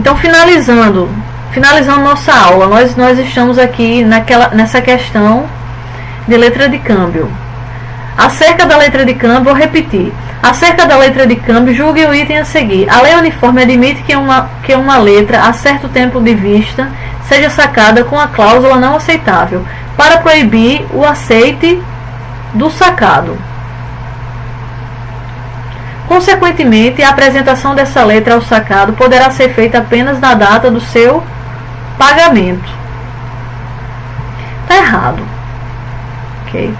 Então, finalizando nossa aula, nós estamos aqui nessa questão de letra de câmbio. Acerca da letra de câmbio, vou repetir. Acerca da letra de câmbio, julgue o item a seguir. A lei uniforme admite que uma letra, a certo tempo de vista, seja sacada com a cláusula não aceitável, para proibir o aceite do sacado. Consequentemente, a apresentação dessa letra ao sacado poderá ser feita apenas na data do seu pagamento. Está errado. Ok?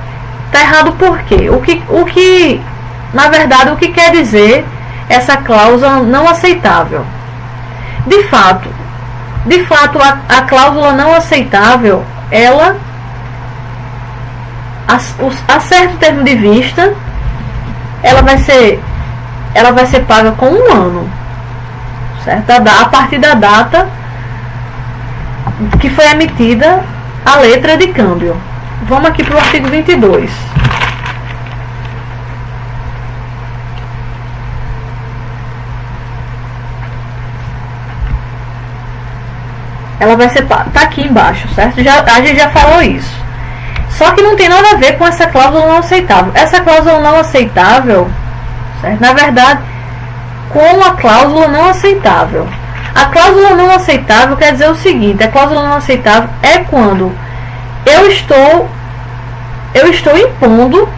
Está errado por quê? Na verdade, o que quer dizer essa cláusula não aceitável? De fato, a cláusula não aceitável, ela, a certo termo de vista, ela vai ser paga com 1 ano, certo? A partir da data que foi emitida a letra de câmbio. Vamos aqui para o artigo 22. Ela vai ser paga, tá aqui embaixo, certo? A gente já falou isso. Só que não tem nada a ver com essa cláusula não aceitável. Essa cláusula não aceitável, certo? Na verdade, com a cláusula não aceitável. A cláusula não aceitável quer dizer o seguinte: a cláusula não aceitável é quando eu estou impondo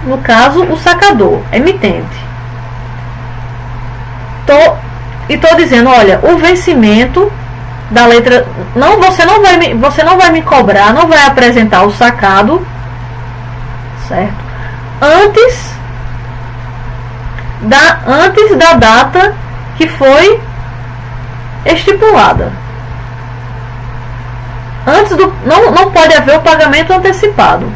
no caso, o sacador, emitente. Estou dizendo, olha, o vencimento da letra, você não vai me cobrar, não vai apresentar o sacado, certo? Antes da data que foi estipulada. Não pode haver o pagamento antecipado.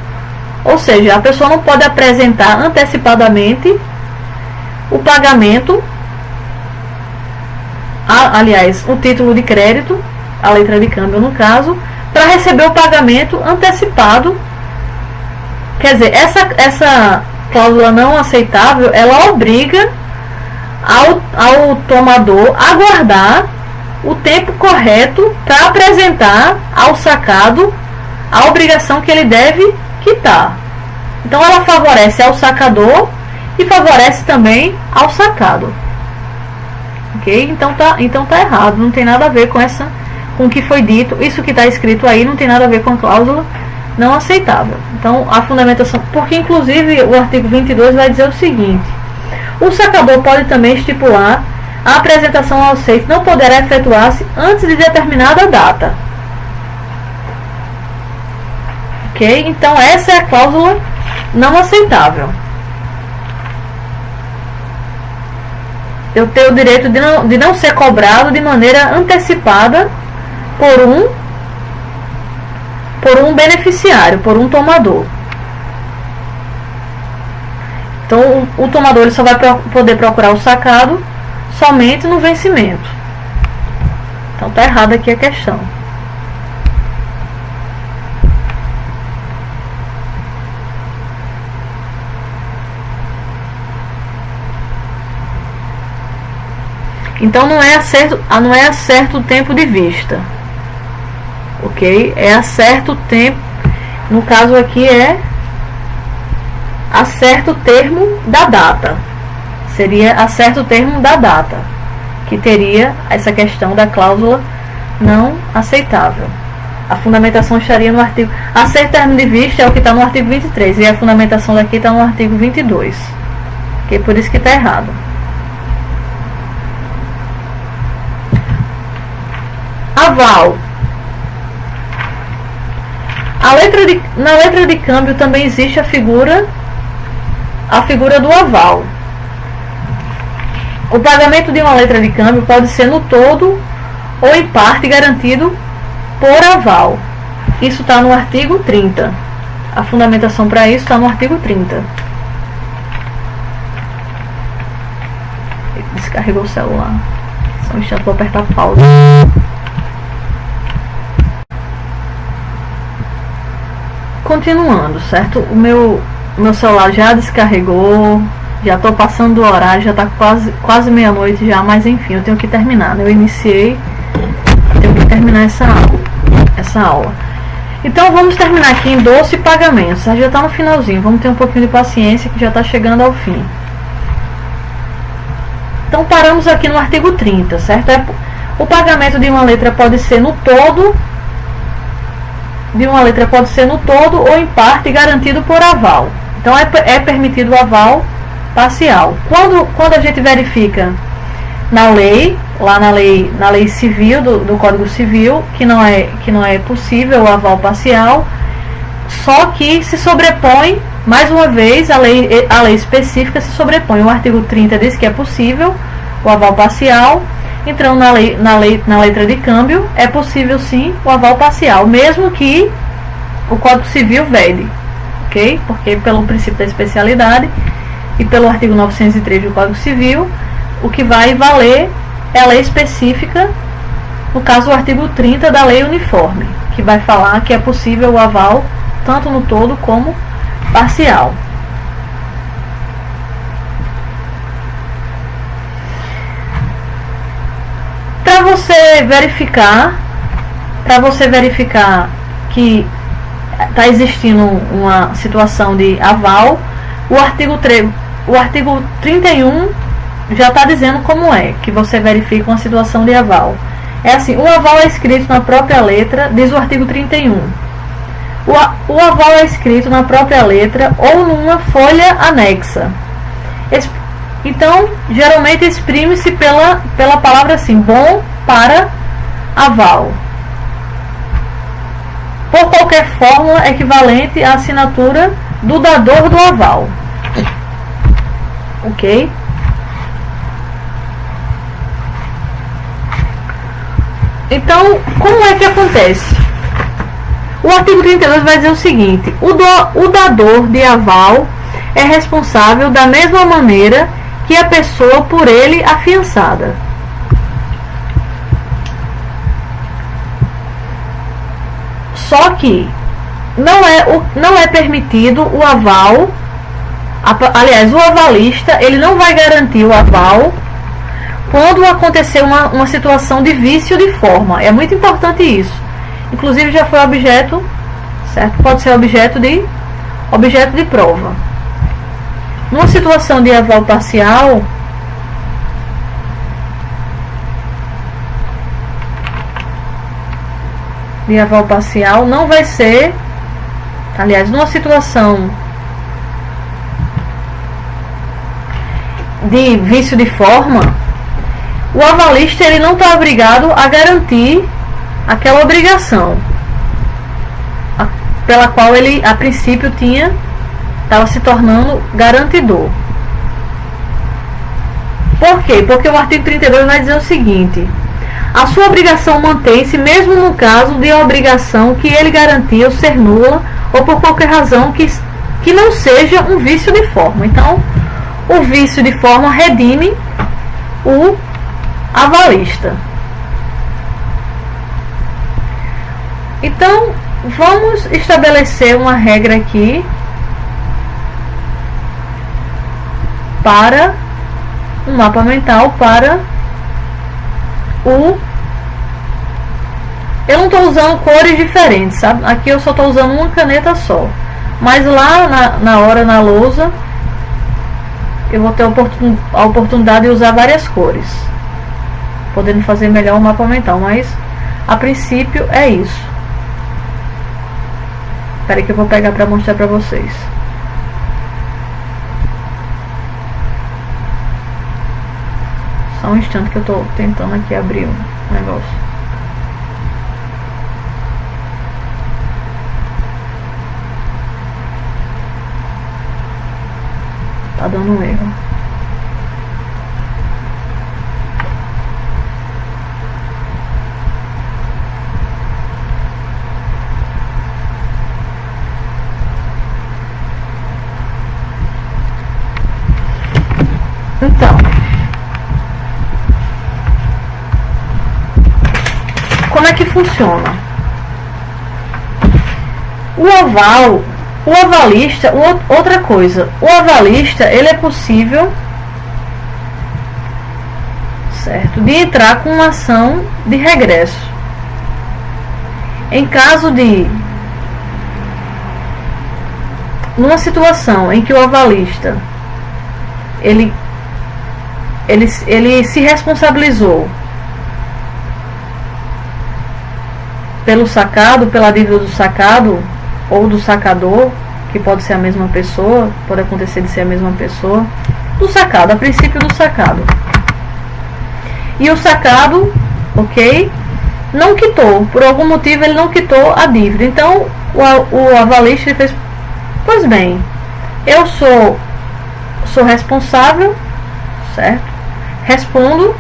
Ou seja, a pessoa não pode apresentar antecipadamente o pagamento, aliás, o título de crédito, a letra de câmbio no caso, para receber o pagamento antecipado. Quer dizer, essa cláusula não aceitável, ela obriga ao tomador a aguardar o tempo correto para apresentar ao sacado a obrigação que ele deve quitar. Então ela favorece ao sacador e favorece também ao sacado. Ok? Então tá errado, não tem nada a ver com o que foi dito. Isso que está escrito aí não tem nada a ver com a cláusula não aceitável. Então a fundamentação, porque inclusive o artigo 22 vai dizer o seguinte: o sacador pode também estipular a apresentação ao aceite não poderá efetuar-se antes de determinada data. Ok? Então essa é a cláusula não aceitável. Eu tenho o direito de não ser cobrado de maneira antecipada por um beneficiário, por um tomador. Então o tomador ele só vai poder procurar o sacado somente no vencimento. Então está errada aqui a questão. Então não é acerto o tempo de vista. Ok? É acerto o tempo. No caso aqui é acerto o termo da data. Seria acerto o termo da data, que teria essa questão da cláusula não aceitável. A fundamentação estaria no artigo... Acerto termo de vista é o que está no artigo 23, e a fundamentação daqui está no artigo 22. Ok? Por isso que está errado. Aval. Na letra de câmbio também existe a figura do aval. O pagamento de uma letra de câmbio pode ser no todo ou em parte garantido por aval. Isso está no artigo 30. A fundamentação para isso está no artigo 30. Descarregou o celular. Só um instante, vou apertar pausa. Continuando, certo? O meu celular já descarregou. Já estou passando do horário, já está quase meia-noite já, mas enfim, eu tenho que terminar, né? Eu iniciei, tenho que terminar essa aula. Então vamos terminar aqui em doce e pagamentos. Já está no finalzinho, vamos ter um pouquinho de paciência que já está chegando ao fim. Então paramos aqui no artigo 30, certo? O pagamento de uma letra pode ser no todo, ou em parte garantido por aval. Então é permitido o aval parcial. Quando a gente verifica na lei, lá na lei civil do Código Civil, que não é possível o aval parcial, só que se sobrepõe, mais uma vez, a lei específica se sobrepõe. O artigo 30 diz que é possível o aval parcial. Então, na letra de câmbio, é possível sim o aval parcial, mesmo que o Código Civil vede, ok? Porque pelo princípio da especialidade e pelo artigo 903 do Código Civil, o que vai valer é a lei específica, no caso o artigo 30 da lei uniforme, que vai falar que é possível o aval tanto no todo como parcial. Para você verificar que está existindo uma situação de aval, o artigo 31 já está dizendo como é que você verifica uma situação de aval. É assim, o aval é escrito na própria letra, diz o artigo 31. O aval é escrito na própria letra ou numa folha anexa. Então, geralmente exprime-se pela palavra assim, bom para aval. Por qualquer fórmula equivalente à assinatura do dador do aval. Ok? Então, como é que acontece? O artigo 32 vai dizer o seguinte: o dador de aval é responsável da mesma maneira que a pessoa por ele afiançada. Só que não é permitido o aval, aliás, o avalista ele não vai garantir o aval quando acontecer uma situação de vício de forma. É muito importante isso. Inclusive já foi objeto, certo? Pode ser objeto de prova. Numa situação de aval parcial, não vai ser, aliás, numa situação de vício de forma, o avalista ele não está obrigado a garantir aquela obrigação pela qual ele a princípio estava se tornando garantidor. Por quê? Porque o artigo 32 vai dizer o seguinte: a sua obrigação mantém-se mesmo no caso de a obrigação que ele garantiu ser nula ou por qualquer razão que não seja um vício de forma. Então, o vício de forma redime o avalista. Então, vamos estabelecer uma regra aqui para um mapa mental para eu não estou usando cores diferentes, sabe? Aqui eu só estou usando uma caneta só, mas lá na lousa eu vou ter a oportunidade de usar várias cores, podendo fazer melhor o mapa mental, mas a princípio é isso. Espera aí que eu vou pegar para mostrar para vocês. Só um instante que eu estou tentando aqui abrir um negócio. Tá dando um erro. Então, como é que funciona? O aval, O avalista, outra coisa, o avalista, ele é possível, certo, de entrar com uma ação de regresso. Em caso de, numa situação em que o avalista ele se responsabilizou pelo sacado, pela dívida do sacado ou do sacador, que pode ser a mesma pessoa, pode acontecer de ser a mesma pessoa, do sacado, a princípio do sacado. E o sacado, ok, não quitou, por algum motivo ele não quitou a dívida. Então o avalista fez, pois bem, eu sou responsável, certo? Respondo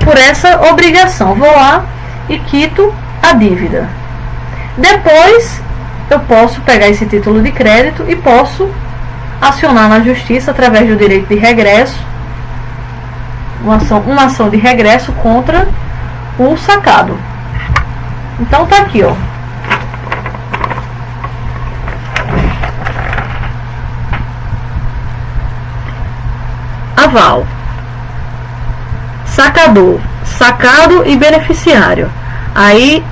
por essa obrigação, vou lá e quito a dívida. Depois eu posso pegar esse título de crédito e posso acionar na justiça através do direito de regresso, uma ação de regresso contra o sacado. Então tá aqui, ó. Aval, sacador, sacado e beneficiário. Aí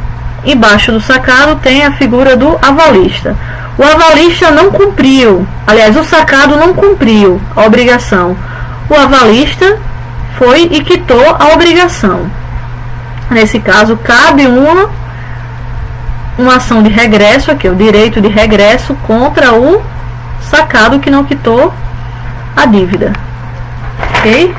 embaixo do sacado tem a figura do avalista. O avalista não cumpriu, aliás, o sacado não cumpriu a obrigação. O avalista foi e quitou a obrigação. Nesse caso, cabe uma ação de regresso, aqui, o direito de regresso contra o sacado que não quitou a dívida. Ok?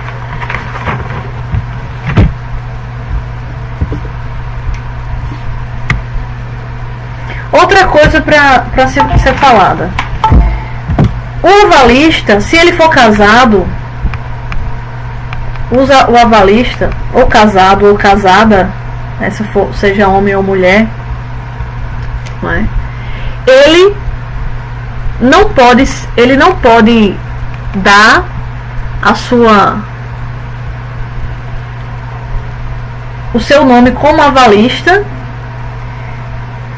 Outra coisa para ser falada. O avalista, se ele for casado, o avalista, ou casado ou casada, né, seja homem ou mulher, não é? ele não pode dar o seu nome como avalista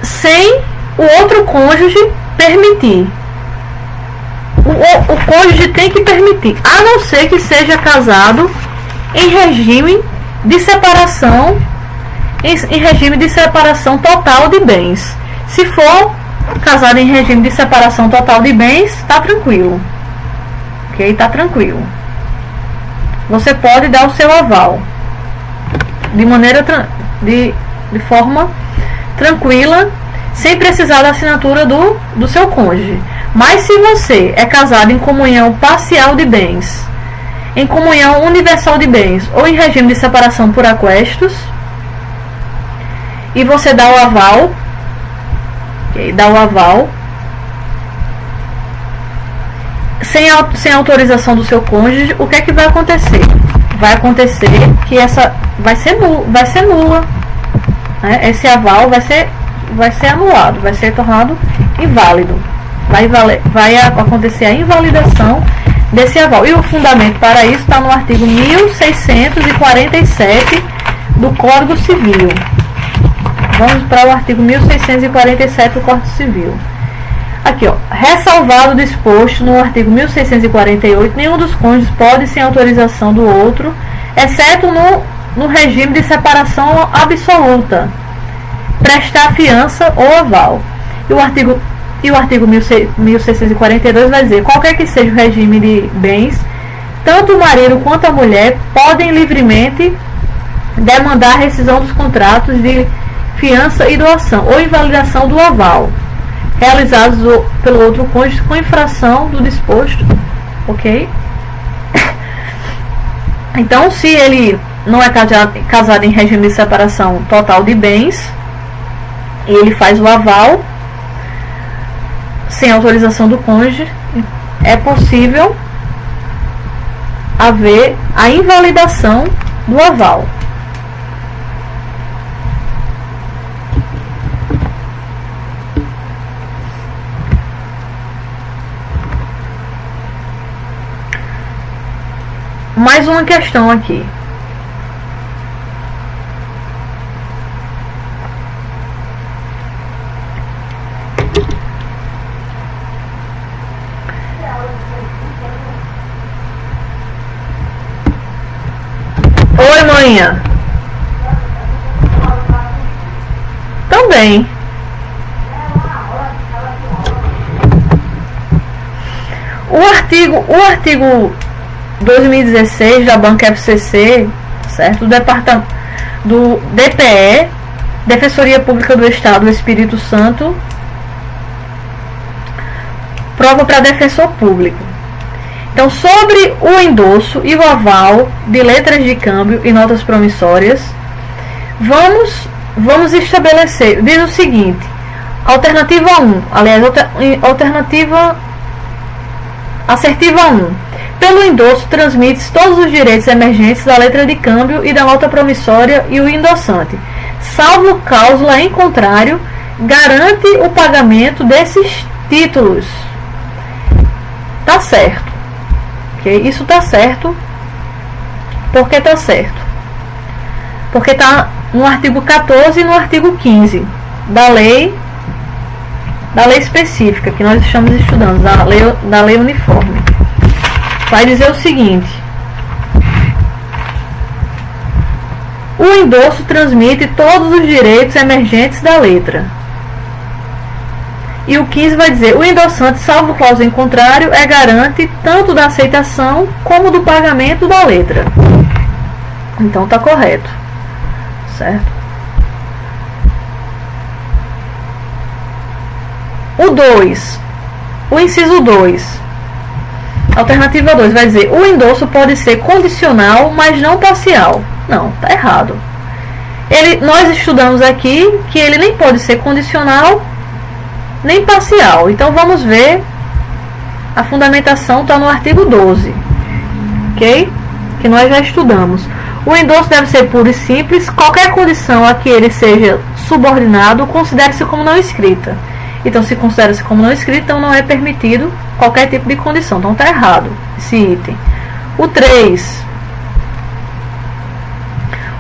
sem o outro cônjuge permitir. O cônjuge tem que permitir, a não ser que seja casado em regime de separação, em regime de separação total de bens. Se for casado em regime de separação total de bens, tá tranquilo, ok? Tá tranquilo. Você pode dar o seu aval de forma tranquila, sem precisar da assinatura do seu cônjuge. Mas se você é casado em comunhão parcial de bens, em comunhão universal de bens ou em regime de separação por aquestos, e você dá o aval, sem autorização do seu cônjuge, o que é que vai acontecer? Vai acontecer que essa vai ser nula, né? Esse aval vai ser anulado, vai ser tornado inválido. Vai acontecer a invalidação desse aval. E o fundamento para isso está no artigo 1647 do Código Civil. Vamos para o artigo 1647 do Código Civil. Aqui, ó, ressalvado o disposto no artigo 1648, nenhum dos cônjuges pode, sem autorização do outro, exceto no regime de separação absoluta, prestar fiança ou aval. E o artigo 1642 vai dizer: qualquer que seja o regime de bens, tanto o marido quanto a mulher podem livremente demandar a rescisão dos contratos de fiança e doação ou invalidação do aval realizados pelo outro cônjuge com infração do disposto, ok? Então, se ele não é casado em regime de separação total de bens, ele faz o aval sem autorização do cônjuge, é possível haver a invalidação do aval. Mais uma questão aqui. ganha. Também. O artigo 2016 da Banca FCC, certo? Do DPE, Defensoria Pública do Estado do Espírito Santo, prova para defensor público. Então, sobre o endosso e o aval de letras de câmbio e notas promissórias, vamos estabelecer, diz o seguinte: alternativa 1, aliás, alternativa assertiva 1. Pelo endosso, transmite todos os direitos emergentes da letra de câmbio e da nota promissória e o endossante, salvo cláusula em contrário, garante o pagamento desses títulos. Tá certo. Okay? Isso tá certo. Por que tá certo? Porque tá no artigo 14 e no artigo 15 da lei específica que nós estamos estudando, da lei uniforme. Vai dizer o seguinte: o endosso transmite todos os direitos emergentes da letra. E o 15 vai dizer: o endossante, salvo cláusula em contrário, é garante tanto da aceitação como do pagamento da letra. Então tá correto, certo? O 2, o inciso 2, alternativa 2 vai dizer: o endosso pode ser condicional, mas não parcial. Não, tá errado. Nós estudamos aqui que ele nem pode ser condicional nem parcial. Então vamos ver, a fundamentação está no artigo 12, ok? Que nós já estudamos. O endosso deve ser puro e simples. Qualquer condição a que ele seja subordinado, considere-se como não escrita. Então, se considera-se como não escrito, então não é permitido qualquer tipo de condição. Então, está errado esse item. O 3.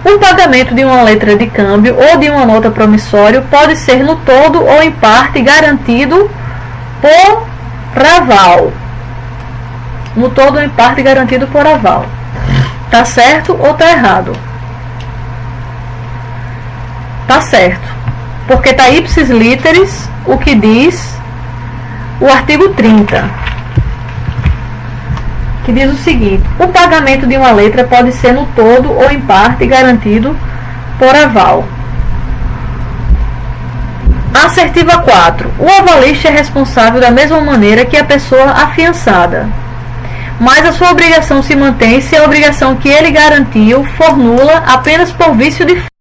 O pagamento de uma letra de câmbio ou de uma nota promissória pode ser no todo ou em parte garantido por aval. No todo ou em parte garantido por aval. Tá certo ou tá errado? Tá certo. Porque tá ipsis literis o que diz o artigo 30, que diz o seguinte: o pagamento de uma letra pode ser no todo ou em parte garantido por aval. Assertiva 4. O avalista é responsável da mesma maneira que a pessoa afiançada, mas a sua obrigação se mantém se a obrigação que ele garantiu for nula apenas por vício de